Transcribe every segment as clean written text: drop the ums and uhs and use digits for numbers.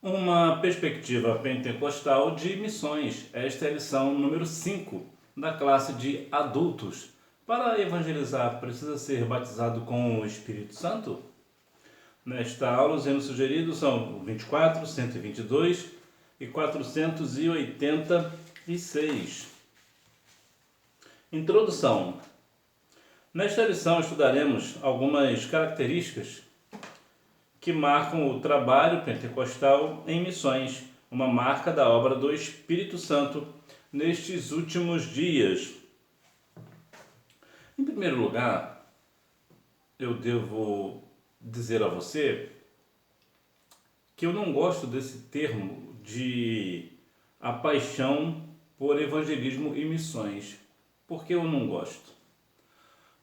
Uma perspectiva pentecostal de missões. Esta é a lição número 5 da classe de adultos. Para evangelizar, precisa ser batizado com o Espírito Santo? Nesta aula, os erros sugeridos são 24, 122 e 486. Introdução. Nesta lição, estudaremos algumas características que marcam o trabalho pentecostal em missões, uma marca da obra do Espírito Santo nestes últimos dias. Em primeiro lugar, eu devo dizer a você que eu não gosto desse termo de a paixão por evangelismo e missões. Por que eu não gosto?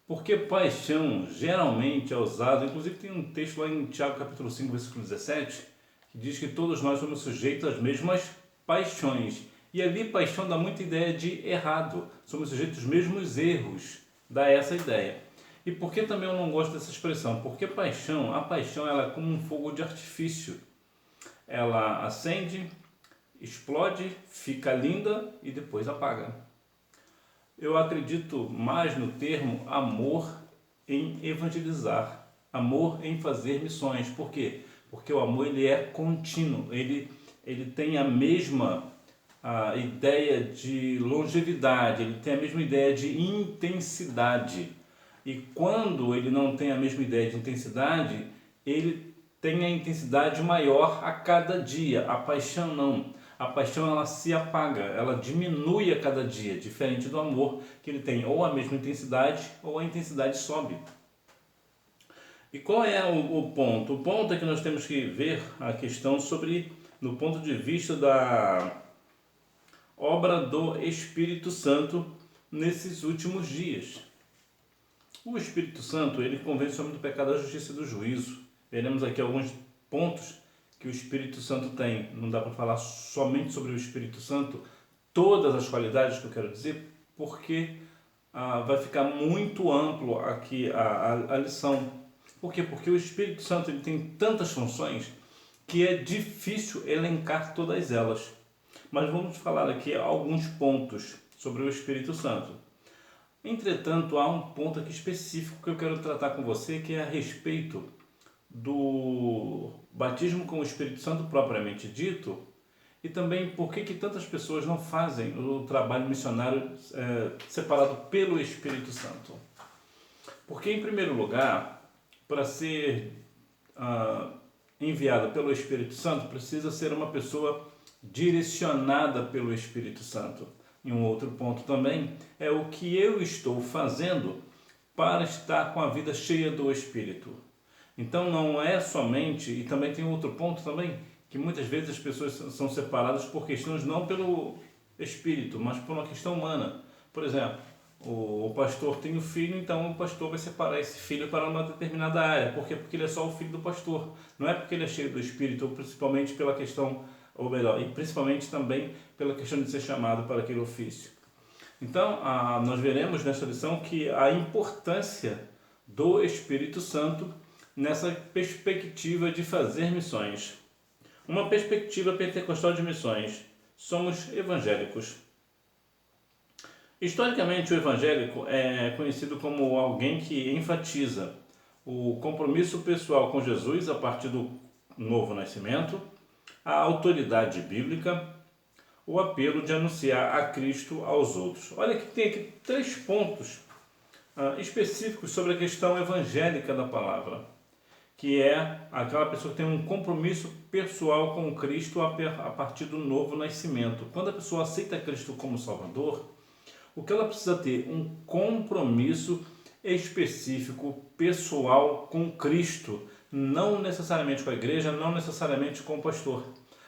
Porque paixão geralmente é usado, inclusive tem um texto lá em Tiago capítulo 5, versículo 17, que diz que todos nós somos sujeitos às mesmas paixões. E ali paixão dá muita ideia de errado, somos sujeitos aos mesmos erros, dá essa ideia. E por que também eu não gosto dessa expressão? Porque a paixão ela é como um fogo de artifício. Ela acende, explode, fica linda e depois apaga. Eu acredito mais no termo amor em evangelizar, amor em fazer missões. Por quê? Porque o amor ele é contínuo, ele tem a mesma ideia de longevidade, ele tem a mesma ideia de intensidade. E quando ele não tem a mesma ideia de intensidade, ele tem a intensidade maior a cada dia. A paixão não. A paixão ela se apaga, ela diminui a cada dia, diferente do amor, que ele tem ou a mesma intensidade ou a intensidade sobe. E qual é o ponto? O ponto é que nós temos que ver a questão sobre, no ponto de vista da obra do Espírito Santo nesses últimos dias. O Espírito Santo, ele convence o homem do pecado, da justiça e do juízo. Veremos aqui alguns pontos que o Espírito Santo tem. Não dá para falar somente sobre o Espírito Santo, todas as qualidades que eu quero dizer, porque vai ficar muito amplo aqui a lição. Por quê? Porque o Espírito Santo ele tem tantas funções que é difícil elencar todas elas. Mas vamos falar aqui alguns pontos sobre o Espírito Santo. Entretanto, há um ponto aqui específico que eu quero tratar com você, que é a respeito do batismo com o Espírito Santo propriamente dito, e também por que tantas pessoas não fazem o trabalho missionário separado pelo Espírito Santo. Porque, em primeiro lugar, para ser enviado pelo Espírito Santo, precisa ser uma pessoa direcionada pelo Espírito Santo. E um outro ponto também é o que eu estou fazendo para estar com a vida cheia do Espírito. Então não é somente, e também tem outro ponto também, que muitas vezes as pessoas são separadas por questões não pelo Espírito, mas por uma questão humana. Por exemplo, o pastor tem um filho, então o pastor vai separar esse filho para uma determinada área. Por quê? Porque ele é só o filho do pastor. Não é porque ele é cheio do Espírito, ou principalmente pela questão, ou melhor, e principalmente também pela questão de ser chamado para aquele ofício. Então, nós veremos nesta lição que a importância do Espírito Santo nessa perspectiva de fazer missões. Uma perspectiva pentecostal de missões. Somos evangélicos. Historicamente, o evangélico é conhecido como alguém que enfatiza o compromisso pessoal com Jesus a partir do novo nascimento, a autoridade bíblica, o apelo de anunciar a Cristo aos outros. Olha que tem aqui 3 pontos específicos sobre a questão evangélica da palavra, que é aquela pessoa que tem um compromisso pessoal com Cristo a partir do novo nascimento. Quando a pessoa aceita Cristo como Salvador, o que ela precisa ter? Um compromisso específico, pessoal com Cristo, não necessariamente com a igreja, não necessariamente com o pastor,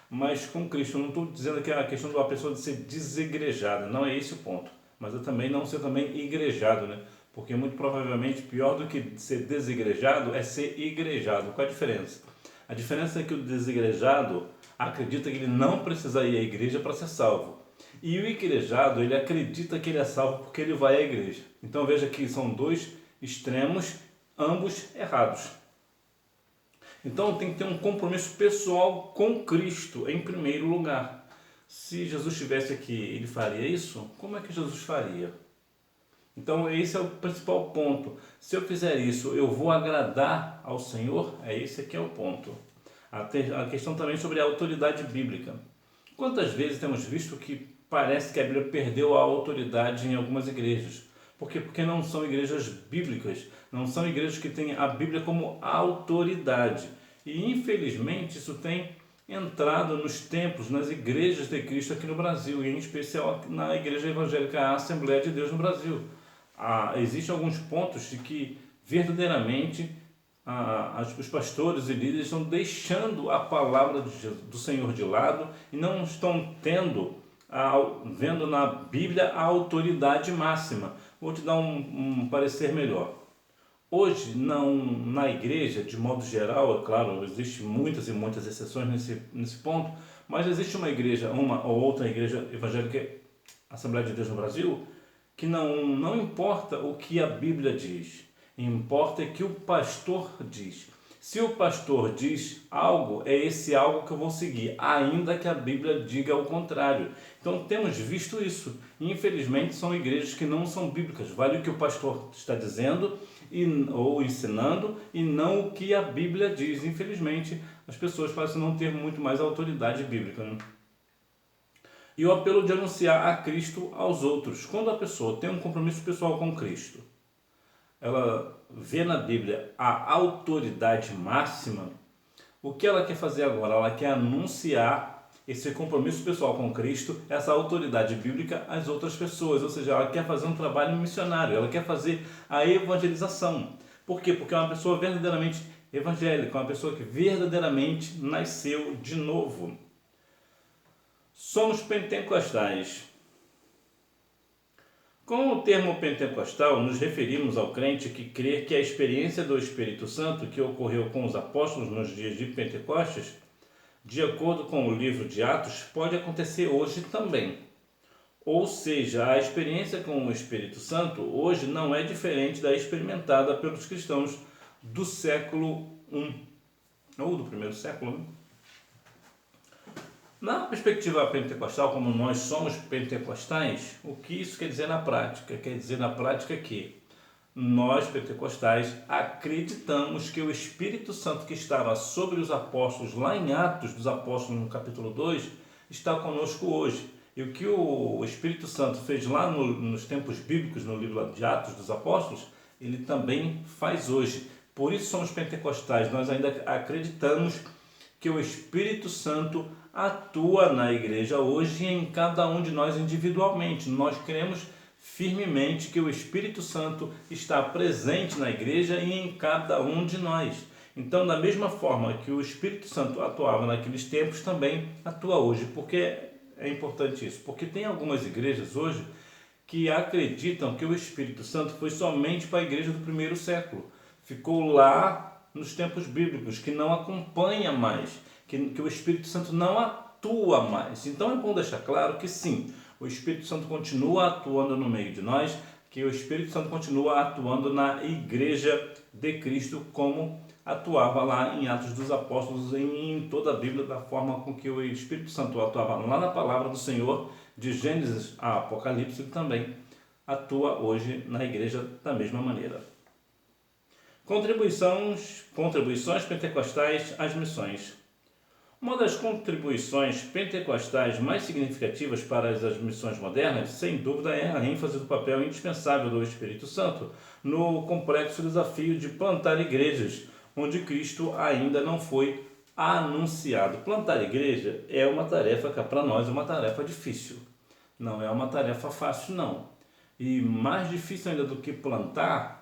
mas com Cristo. Eu não estou dizendo que é a questão da pessoa de ser desegrejada, não é esse o ponto, mas eu também não ser também igrejado, né? Porque muito provavelmente pior do que ser desegrejado é ser igrejado. Qual a diferença? A diferença é que o desegrejado acredita que ele não precisa ir à igreja para ser salvo. E o igrejado, ele acredita que ele é salvo porque ele vai à igreja. Então veja que são 2 extremos, ambos errados. Então tem que ter um compromisso pessoal com Cristo em primeiro lugar. Se Jesus estivesse aqui, ele faria isso? Como é que Jesus faria? Então esse é o principal ponto. Se eu fizer isso, eu vou agradar ao Senhor? Esse aqui é o ponto. A questão também sobre a autoridade bíblica. Quantas vezes temos visto que parece que a Bíblia perdeu a autoridade em algumas igrejas? Por quê? Porque não são igrejas bíblicas, não são igrejas que têm a Bíblia como autoridade. E infelizmente isso tem entrado nos templos, nas igrejas de Cristo aqui no Brasil, e em especial na Igreja Evangélica a Assembleia de Deus no Brasil. Existem alguns pontos de que verdadeiramente os pastores e líderes estão deixando a palavra do Senhor de lado e não estão vendo na Bíblia a autoridade máxima. Vou te dar um parecer melhor. Hoje, na igreja, de modo geral, é claro, existem muitas e muitas exceções nesse ponto, mas existe uma igreja, uma ou outra igreja evangélica, Assembleia de Deus no Brasil, que não importa o que a Bíblia diz, importa o que o pastor diz. Se o pastor diz algo, é esse algo que eu vou seguir, ainda que a Bíblia diga o contrário. Então temos visto isso. Infelizmente são igrejas que não são bíblicas. Vale o que o pastor está dizendo ou ensinando e não o que a Bíblia diz. Infelizmente as pessoas parecem não ter muito mais autoridade bíblica, né? E o apelo de anunciar a Cristo aos outros. Quando a pessoa tem um compromisso pessoal com Cristo, ela vê na Bíblia a autoridade máxima, o que ela quer fazer agora? Ela quer anunciar esse compromisso pessoal com Cristo, essa autoridade bíblica às outras pessoas, ou seja, ela quer fazer um trabalho missionário, ela quer fazer a evangelização. Por quê? Porque é uma pessoa verdadeiramente evangélica, uma pessoa que verdadeiramente nasceu de novo. Somos pentecostais. Com o termo pentecostal, nos referimos ao crente que crê que a experiência do Espírito Santo que ocorreu com os apóstolos nos dias de Pentecostes, de acordo com o livro de Atos, pode acontecer hoje também. Ou seja, a experiência com o Espírito Santo hoje não é diferente da experimentada pelos cristãos do século I, ou do primeiro século. Na perspectiva pentecostal, como nós somos pentecostais, o que isso quer dizer na prática? Quer dizer na prática que nós, pentecostais, acreditamos que o Espírito Santo que estava sobre os apóstolos, lá em Atos dos Apóstolos, no capítulo 2, está conosco hoje. E o que o Espírito Santo fez lá nos tempos bíblicos, no livro de Atos dos Apóstolos, ele também faz hoje. Por isso somos pentecostais, nós ainda acreditamos que o Espírito Santo atua na igreja hoje e em cada um de nós individualmente. Nós cremos firmemente que o Espírito Santo está presente na igreja e em cada um de nós. Então, da mesma forma que o Espírito Santo atuava naqueles tempos, também atua hoje. Por que é importante isso? Porque tem algumas igrejas hoje que acreditam que o Espírito Santo foi somente para a igreja do primeiro século. Ficou lá nos tempos bíblicos, que não acompanha mais, que o Espírito Santo não atua mais. Então é bom deixar claro que sim, o Espírito Santo continua atuando no meio de nós, que o Espírito Santo continua atuando na igreja de Cristo, como atuava lá em Atos dos Apóstolos e em toda a Bíblia, da forma com que o Espírito Santo atuava lá na palavra do Senhor, de Gênesis a Apocalipse, ele também atua hoje na igreja da mesma maneira. Contribuições pentecostais às missões. Uma das contribuições pentecostais mais significativas para as missões modernas, sem dúvida, é a ênfase do papel indispensável do Espírito Santo no complexo desafio de plantar igrejas, onde Cristo ainda não foi anunciado. Plantar igreja é uma tarefa que para nós é uma tarefa difícil, não é uma tarefa fácil não. E mais difícil ainda do que plantar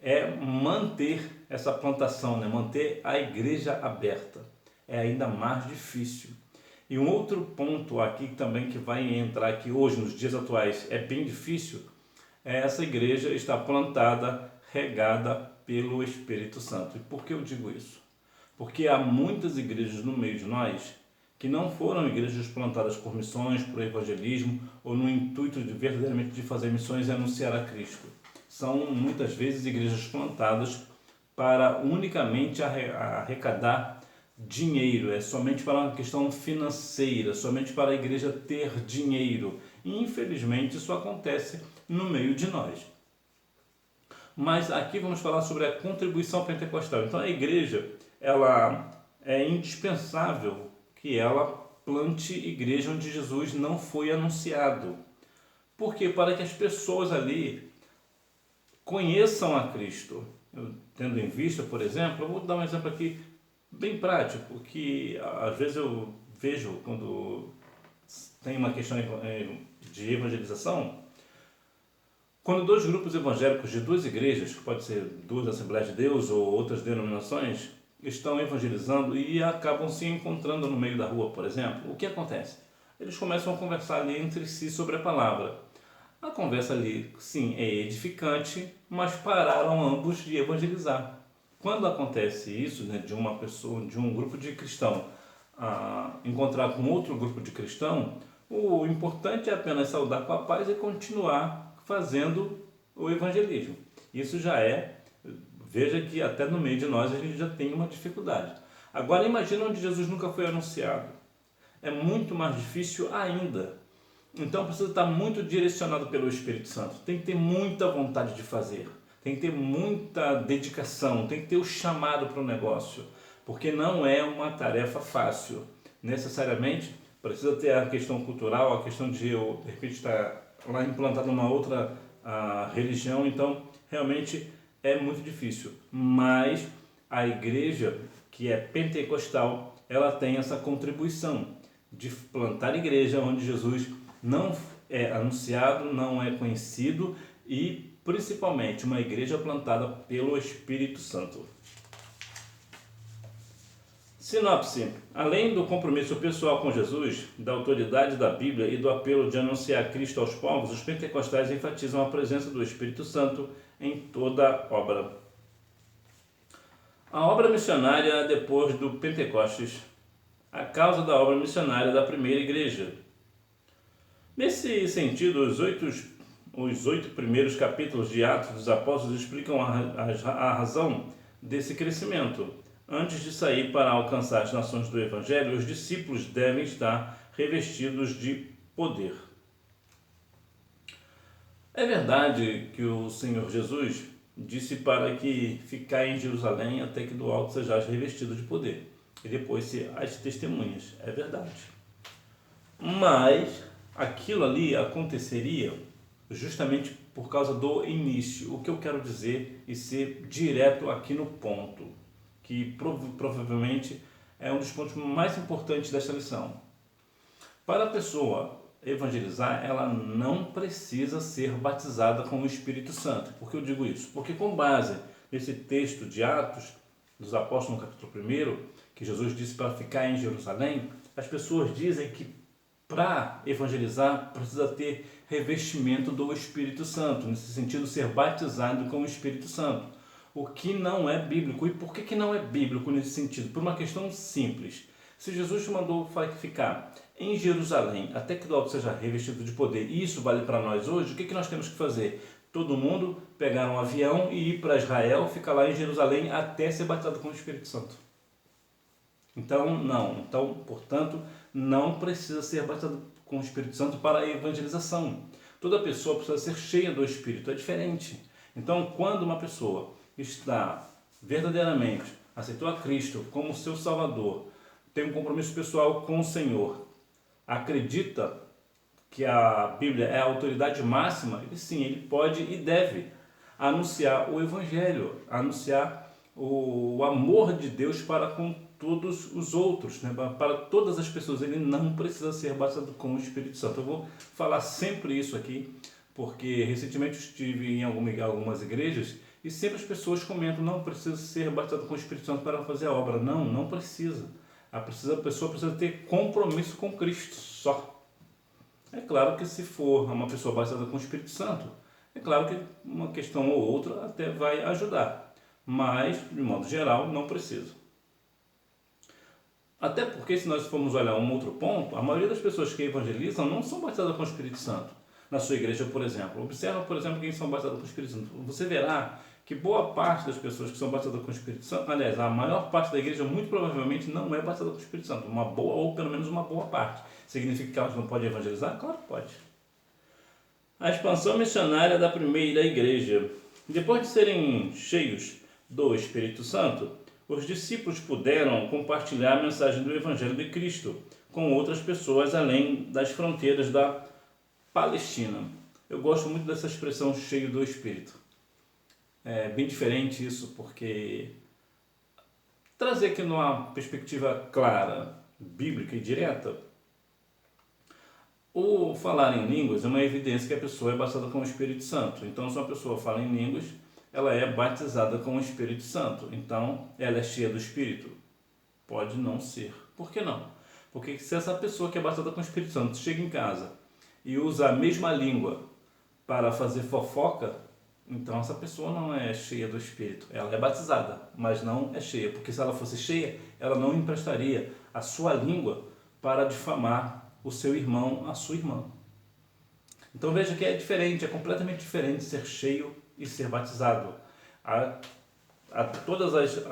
é manter essa plantação, né? Manter a igreja aberta. É ainda mais difícil. E um outro ponto aqui também que vai entrar aqui hoje, nos dias atuais, é bem difícil, é essa igreja estar plantada, regada pelo Espírito Santo. E por que eu digo isso? Porque há muitas igrejas no meio de nós que não foram igrejas plantadas por missões, por evangelismo, ou no intuito de verdadeiramente de fazer missões e anunciar a Cristo. São muitas vezes igrejas plantadas para unicamente arrecadar dinheiro, é somente para uma questão financeira, somente para a igreja ter dinheiro. E infelizmente isso acontece no meio de nós. Mas aqui vamos falar sobre a contribuição pentecostal. Então a igreja, ela é indispensável que ela plante igreja onde Jesus não foi anunciado. Por quê? Para que as pessoas ali conheçam a Cristo. Tendo em vista, por exemplo, eu vou dar um exemplo aqui bem prático, que às vezes eu vejo quando tem uma questão de evangelização, quando dois grupos evangélicos de duas igrejas, que pode ser duas Assembleias de Deus ou outras denominações, estão evangelizando e acabam se encontrando no meio da rua, por exemplo, o que acontece? Eles começam a conversar ali entre si sobre a palavra. A conversa ali, sim, é edificante, mas pararam ambos de evangelizar. Quando acontece isso, né, de uma pessoa, de um grupo de cristão encontrar com outro grupo de cristão, o importante é apenas saudar com a paz e continuar fazendo o evangelismo. Isso já veja que até no meio de nós a gente já tem uma dificuldade. Agora imagina onde Jesus nunca foi anunciado. É muito mais difícil ainda. Então precisa estar muito direcionado pelo Espírito Santo. Tem que ter muita vontade de fazer. Tem que ter muita dedicação. Tem que ter o chamado para o negócio. Porque não é uma tarefa fácil. Necessariamente precisa ter a questão cultural, a questão de eu, de repente, estar lá implantado numa outra religião. Então realmente é muito difícil. Mas a igreja que é pentecostal, ela tem essa contribuição de plantar igreja onde Jesus não é anunciado, não é conhecido e principalmente uma igreja plantada pelo Espírito Santo. Sinopse. Além do compromisso pessoal com Jesus, da autoridade da Bíblia e do apelo de anunciar Cristo aos povos, os pentecostais enfatizam a presença do Espírito Santo em toda a obra. A obra missionária depois do Pentecostes. A causa da obra missionária da primeira igreja. Nesse sentido, os oito primeiros capítulos de Atos dos Apóstolos explicam a razão desse crescimento. Antes de sair para alcançar as nações do Evangelho, os discípulos devem estar revestidos de poder. É verdade que o Senhor Jesus disse para que ficar em Jerusalém até que do alto sejais revestido de poder. E depois se as testemunhas. É verdade. Mas aquilo ali aconteceria justamente por causa do início. O que eu quero dizer e ser direto aqui no ponto, que provavelmente é um dos pontos mais importantes desta lição. Para a pessoa evangelizar, ela não precisa ser batizada com o Espírito Santo. Por que eu digo isso? Porque com base nesse texto de Atos dos Apóstolos, no capítulo 1, que Jesus disse para ficar em Jerusalém, as pessoas dizem que para evangelizar precisa ter revestimento do Espírito Santo, nesse sentido ser batizado com o Espírito Santo, o que não é bíblico. E por que não é bíblico nesse sentido? Por uma questão simples. Se Jesus te mandou ficar em Jerusalém até que do alto seja revestido de poder, e isso vale para nós hoje, o que nós temos que fazer? Todo mundo pegar um avião e ir para Israel, ficar lá em Jerusalém até ser batizado com o Espírito Santo. Então, portanto, não precisa ser batizado com o Espírito Santo para a evangelização. Toda pessoa precisa ser cheia do Espírito, é diferente. Então, quando uma pessoa está verdadeiramente, aceitou a Cristo como seu Salvador, tem um compromisso pessoal com o Senhor, acredita que a Bíblia é a autoridade máxima, ele pode e deve anunciar o Evangelho, anunciar o amor de Deus para com todos os outros, né? Para todas as pessoas. Ele não precisa ser batizado com o Espírito Santo. Eu vou falar sempre isso aqui, porque recentemente estive em algumas igrejas e sempre as pessoas comentam, não precisa ser batizado com o Espírito Santo para fazer a obra. Não precisa. A pessoa precisa ter compromisso com Cristo só. É claro que se for uma pessoa batizada com o Espírito Santo, é claro que uma questão ou outra até vai ajudar. Mas, de modo geral, não precisa. Até porque, se nós formos olhar um outro ponto, a maioria das pessoas que evangelizam não são batizadas com o Espírito Santo. Na sua igreja, por exemplo. Observa, por exemplo, quem são batizados com o Espírito Santo. Você verá que boa parte das pessoas que são batizadas com o Espírito Santo, aliás, a maior parte da igreja muito provavelmente não é batizada com o Espírito Santo, uma boa ou pelo menos uma boa parte. Significa que elas não podem evangelizar? Claro que pode. A expansão missionária da primeira igreja. Depois de serem cheios do Espírito Santo, os discípulos puderam compartilhar a mensagem do Evangelho de Cristo com outras pessoas além das fronteiras da Palestina. Eu gosto muito dessa expressão cheio do Espírito. É bem diferente isso, porque trazer aqui numa perspectiva clara, bíblica e direta, o falar em línguas é uma evidência que a pessoa é batizada com o Espírito Santo. Então, se uma pessoa fala em línguas, ela é batizada com o Espírito Santo. Então, ela é cheia do Espírito? Pode não ser. Por que não? Porque se essa pessoa que é batizada com o Espírito Santo chega em casa e usa a mesma língua para fazer fofoca, então essa pessoa não é cheia do Espírito. Ela é batizada, mas não é cheia. Porque se ela fosse cheia, ela não emprestaria a sua língua para difamar o seu irmão, a sua irmã. Então veja que é diferente, é completamente diferente ser cheio e ser batizado. Há todas as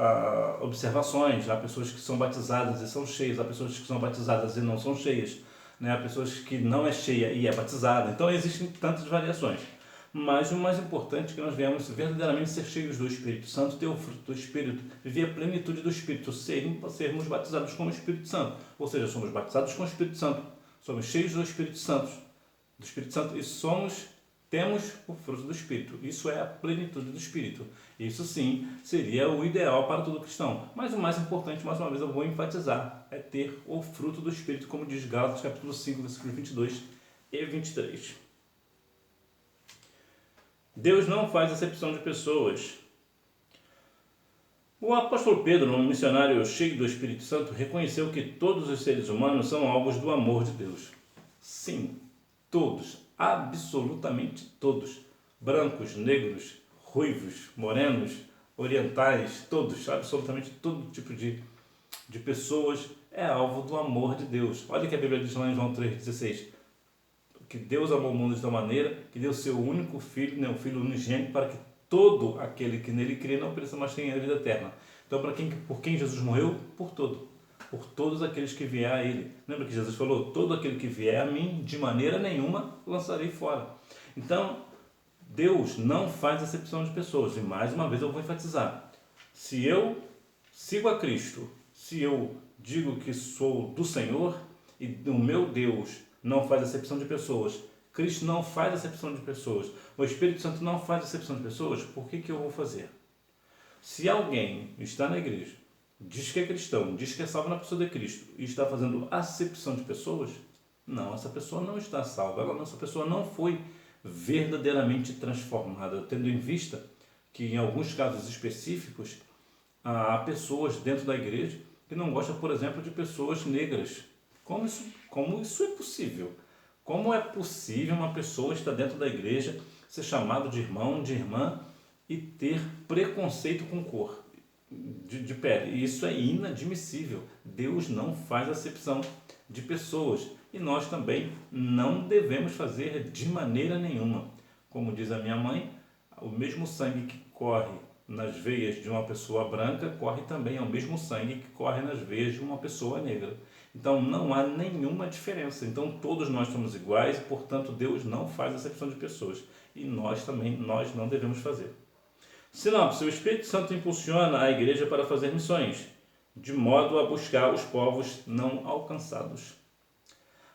observações, há pessoas que são batizadas e são cheias, há pessoas que são batizadas e não são cheias, né? Há pessoas que não é cheia e é batizada. Então existem tantas variações. Mas o mais importante é que nós venhamos verdadeiramente ser cheios do Espírito Santo, ter o fruto do Espírito, viver a plenitude do Espírito, sermos batizados com o Espírito Santo. Ou seja, somos batizados com o Espírito Santo, somos cheios do Espírito Santo e temos o fruto do Espírito. Isso é a plenitude do Espírito. Isso sim seria o ideal para todo cristão. Mas o mais importante, mais uma vez eu vou enfatizar, é ter o fruto do Espírito, como diz Gálatas capítulo 5, versículos 22 e 23. Deus não faz acepção de pessoas. O apóstolo Pedro, um missionário cheio do Espírito Santo, reconheceu que todos os seres humanos são alvos do amor de Deus. Sim, todos, absolutamente todos. Brancos, negros, ruivos, morenos, orientais, todos, absolutamente todo tipo de pessoas é alvo do amor de Deus. Olha o que a Bíblia diz lá em João 3,16. Que Deus amou o mundo de tal maneira que deu seu único filho, né, o Filho unigênito, para que todo aquele que nele crê não pereça, mas tenha a vida eterna. Então, por quem Jesus morreu? Por todos aqueles que vier a ele. Lembra que Jesus falou? Todo aquele que vier a mim, de maneira nenhuma lançarei fora. Então, Deus não faz acepção de pessoas. E mais uma vez eu vou enfatizar. Se eu sigo a Cristo, se eu digo que sou do Senhor e do meu Deus não faz acepção de pessoas, Cristo não faz acepção de pessoas, o Espírito Santo não faz acepção de pessoas, por que eu vou fazer? Se alguém está na igreja, diz que é cristão, diz que é salvo na pessoa de Cristo e está fazendo acepção de pessoas, não, essa pessoa não está salva, essa pessoa não foi verdadeiramente transformada, tendo em vista que em alguns casos específicos há pessoas dentro da igreja que não gostam, por exemplo, de pessoas negras. Como isso é possível? Como é possível uma pessoa estar dentro da igreja, ser chamado de irmão, de irmã e ter preconceito com cor de pele? Isso é inadmissível. Deus não faz acepção de pessoas e nós também não devemos fazer de maneira nenhuma. Como diz a minha mãe, o mesmo sangue que corre nas veias de uma pessoa branca corre também, é o mesmo sangue que corre nas veias de uma pessoa negra. Então não há nenhuma diferença. Então todos nós somos iguais, portanto Deus não faz acepção de pessoas. E nós não devemos fazer. Sinopse: o Espírito Santo impulsiona a igreja para fazer missões, de modo a buscar os povos não alcançados.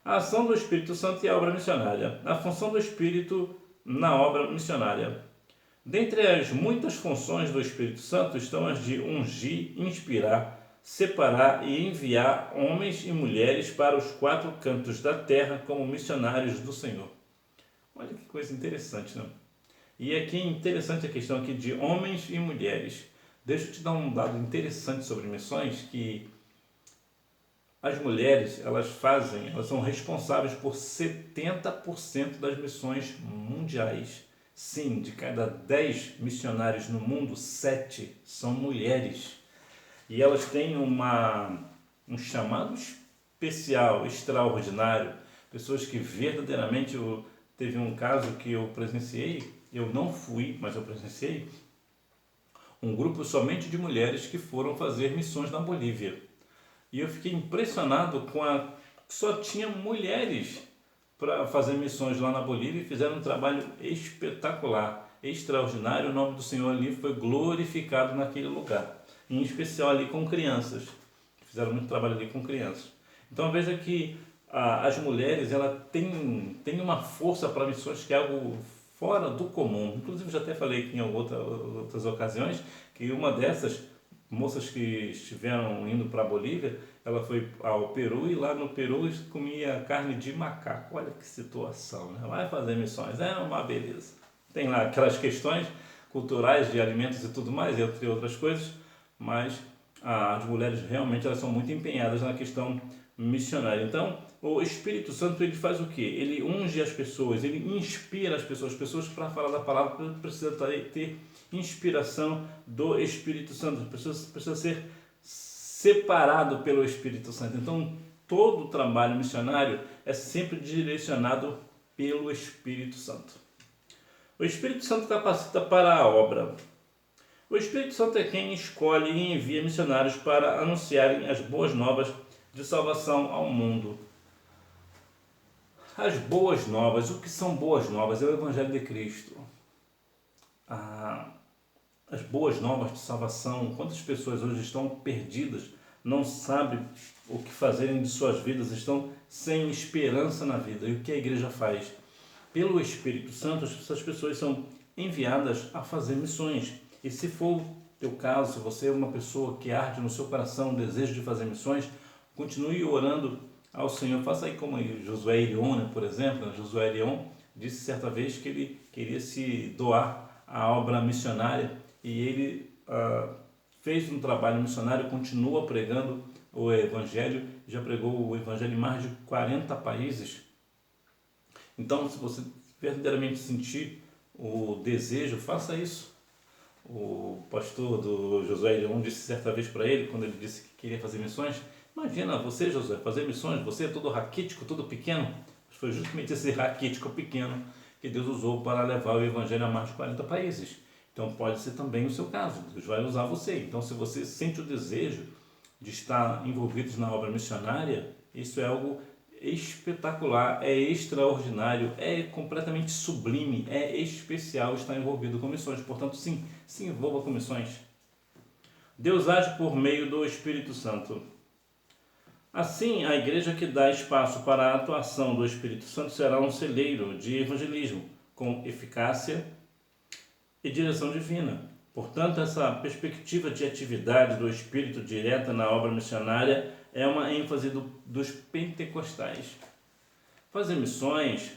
A ação do Espírito Santo e a obra missionária. A função do Espírito na obra missionária. Dentre as muitas funções do Espírito Santo estão as de ungir, inspirar, separar e enviar homens e mulheres para os 4 cantos da terra como missionários do Senhor. Olha que coisa interessante, né? E aqui é interessante a questão aqui de homens e mulheres. Deixa eu te dar um dado interessante sobre missões, que as mulheres, elas são responsáveis por 70% das missões mundiais. Sim, de cada 10 missionários no mundo, 7 são mulheres. E elas têm um chamado especial, extraordinário. Pessoas que verdadeiramente, teve um caso que eu presenciei, eu não fui, mas eu presenciei, um grupo somente de mulheres que foram fazer missões na Bolívia. E eu fiquei impressionado só tinha mulheres para fazer missões lá na Bolívia e fizeram um trabalho espetacular, extraordinário. O nome do Senhor ali foi glorificado naquele lugar, em especial ali com crianças. Fizeram muito trabalho ali com crianças. Então veja que as mulheres ela tem uma força para missões que é algo fora do comum. Inclusive já até falei aqui em outras ocasiões que uma dessas moças que estiveram indo para a Bolívia, ela foi ao Peru e lá no Peru comia carne de macaco. Olha que situação, né? Vai fazer missões, é uma beleza. Tem lá aquelas questões culturais de alimentos e tudo mais, entre outras coisas, mas as mulheres realmente elas são muito empenhadas na questão missionária. Então, o Espírito Santo ele faz o quê? Ele unge as pessoas, ele inspira as pessoas para falar da palavra precisam ter inspiração do Espírito Santo, precisa ser separado pelo Espírito Santo. Então, todo o trabalho missionário é sempre direcionado pelo Espírito Santo. O Espírito Santo capacita para a obra. O Espírito Santo é quem escolhe e envia missionários para anunciarem as boas novas de salvação ao mundo. As boas novas, o que são boas novas? É o Evangelho de Cristo. As boas novas de salvação, quantas pessoas hoje estão perdidas, não sabem o que fazerem de suas vidas, estão sem esperança na vida. E o que a igreja faz? Pelo Espírito Santo, essas pessoas são enviadas a fazer missões. E se for o teu caso, se você é uma pessoa que arde no seu coração o desejo de fazer missões, continue orando ao Senhor. Faça aí como Josué Irion, né, por exemplo. Josué Irion disse certa vez que ele queria se doar à obra missionária e ele fez um trabalho missionário, continua pregando o Evangelho, já pregou o Evangelho em mais de 40 países. Então, se você verdadeiramente sentir o desejo, faça isso. O pastor do Josué Irion disse certa vez para ele, quando ele disse que queria fazer missões, imagina você, Josué, fazer missões, você é todo raquítico, todo pequeno. Foi justamente esse raquítico pequeno que Deus usou para levar o Evangelho a mais de 40 países. Então pode ser também o seu caso, Deus vai usar você. Então se você sente o desejo de estar envolvido na obra missionária, isso é algo espetacular, é extraordinário, é completamente sublime, é especial estar envolvido com missões. Portanto, sim, se envolva com missões. Deus age por meio do Espírito Santo. Assim, a igreja que dá espaço para a atuação do Espírito Santo será um celeiro de evangelismo, com eficácia e direção divina. Portanto, essa perspectiva de atividade do Espírito direta na obra missionária é uma ênfase dos pentecostais. Fazer missões,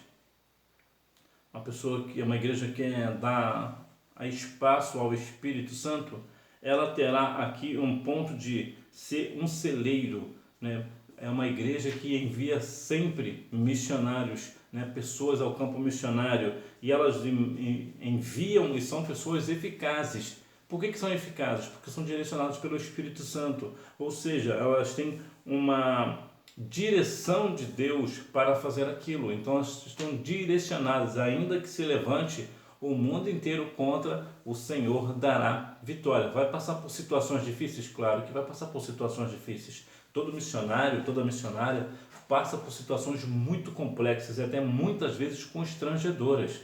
uma igreja que dá espaço ao Espírito Santo, ela terá aqui um ponto de ser um celeiro, né? É uma igreja que envia sempre missionários, né? Pessoas ao campo missionário, e elas enviam e são pessoas eficazes. Por que são eficazes? Porque são direcionadas pelo Espírito Santo, ou seja, elas têm uma direção de Deus para fazer aquilo, então elas estão direcionadas, ainda que se levante o mundo inteiro contra, o Senhor dará vitória. Vai passar por situações difíceis? Claro que vai passar por situações difíceis. Todo missionário, toda missionária passa por situações muito complexas e até muitas vezes constrangedoras,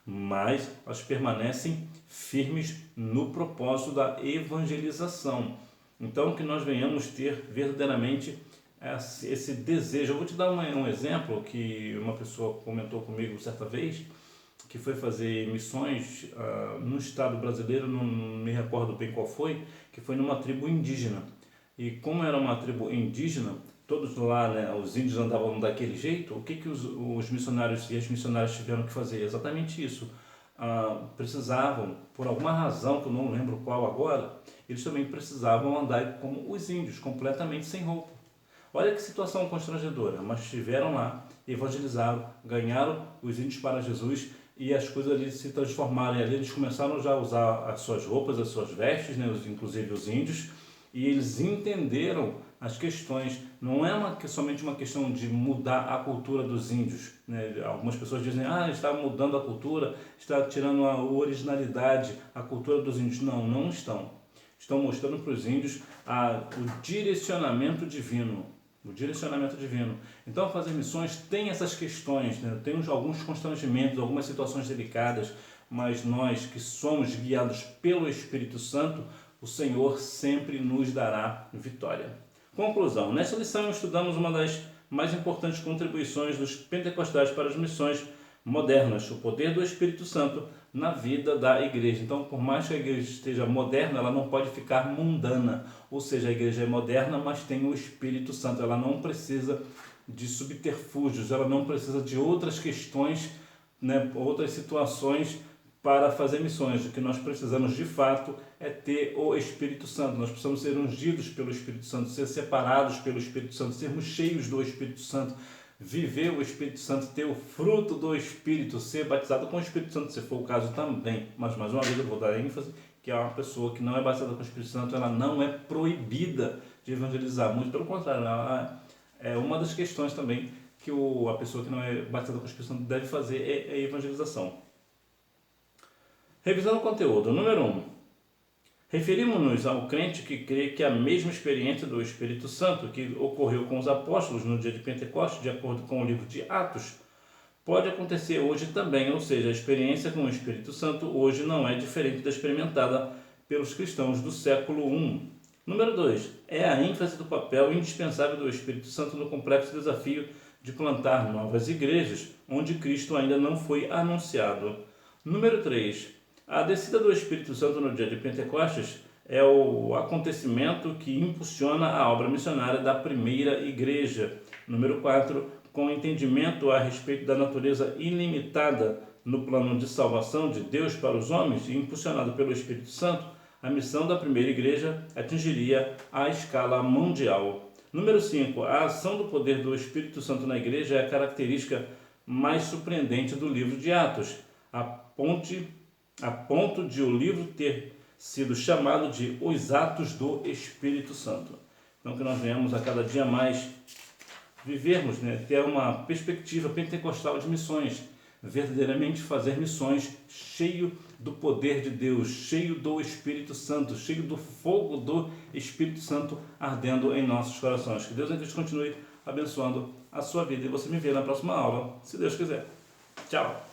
mas elas permanecem firmes no propósito da evangelização. Então, que nós venhamos ter verdadeiramente esse desejo. Eu vou te dar um exemplo que uma pessoa comentou comigo certa vez, que foi fazer missões no estado brasileiro, não me recordo bem qual foi, que foi numa tribo indígena. E como era uma tribo indígena, todos lá, né, os índios andavam daquele jeito, o que os missionários e as missionárias tiveram que fazer? Exatamente isso. Precisavam, por alguma razão que eu não lembro qual agora, eles também precisavam andar como os índios, completamente sem roupa. Olha que situação constrangedora, mas estiveram lá, evangelizaram, ganharam os índios para Jesus e as coisas ali se transformaram. Ali eles começaram já a usar as suas roupas, as suas vestes, né, inclusive os índios, e eles entenderam as questões. Não é somente uma questão de mudar a cultura dos índios, né? Algumas pessoas dizem, está mudando a cultura, está tirando a originalidade, a cultura dos índios. Não, não estão. Estão mostrando para os índios o direcionamento divino. O direcionamento divino. Então, ao fazer missões tem essas questões, né? Tem alguns constrangimentos, algumas situações delicadas, mas nós que somos guiados pelo Espírito Santo, o Senhor sempre nos dará vitória. Conclusão. Nesta lição estudamos uma das mais importantes contribuições dos pentecostais para as missões modernas, o poder do Espírito Santo na vida da igreja. Então, por mais que a igreja esteja moderna, ela não pode ficar mundana. Ou seja, a igreja é moderna, mas tem o Espírito Santo. Ela não precisa de subterfúgios, ela não precisa de outras questões, né, outras situações para fazer missões. O que nós precisamos de fato é ter o Espírito Santo. Nós precisamos ser ungidos pelo Espírito Santo, ser separados pelo Espírito Santo, sermos cheios do Espírito Santo, viver o Espírito Santo, ter o fruto do Espírito, ser batizado com o Espírito Santo, se for o caso também. Mas mais uma vez eu vou dar ênfase que é uma pessoa que não é batizada com o Espírito Santo, ela não é proibida de evangelizar. Muito pelo contrário, ela é uma das questões também que a pessoa que não é batizada com o Espírito Santo deve fazer é a evangelização. Revisando o conteúdo. Número 1. Referimos-nos ao crente que crê que a mesma experiência do Espírito Santo que ocorreu com os apóstolos no dia de Pentecostes, de acordo com o livro de Atos, pode acontecer hoje também, ou seja, a experiência com o Espírito Santo hoje não é diferente da experimentada pelos cristãos do século I. Número 2. É a ênfase do papel indispensável do Espírito Santo no complexo desafio de plantar novas igrejas, onde Cristo ainda não foi anunciado. Número 3. A descida do Espírito Santo no dia de Pentecostes é o acontecimento que impulsiona a obra missionária da primeira igreja. Número 4. Com entendimento a respeito da natureza ilimitada no plano de salvação de Deus para os homens e impulsionado pelo Espírito Santo, a missão da primeira igreja atingiria a escala mundial. Número 5. A ação do poder do Espírito Santo na igreja é a característica mais surpreendente do livro de Atos, a ponto de o livro ter sido chamado de Os Atos do Espírito Santo. Então, que nós venhamos a cada dia mais vivermos, ter uma perspectiva pentecostal de missões, verdadeiramente fazer missões cheio do poder de Deus, cheio do Espírito Santo, cheio do fogo do Espírito Santo ardendo em nossos corações. Que Deus em Cristo continue abençoando a sua vida e você me vê na próxima aula, se Deus quiser. Tchau!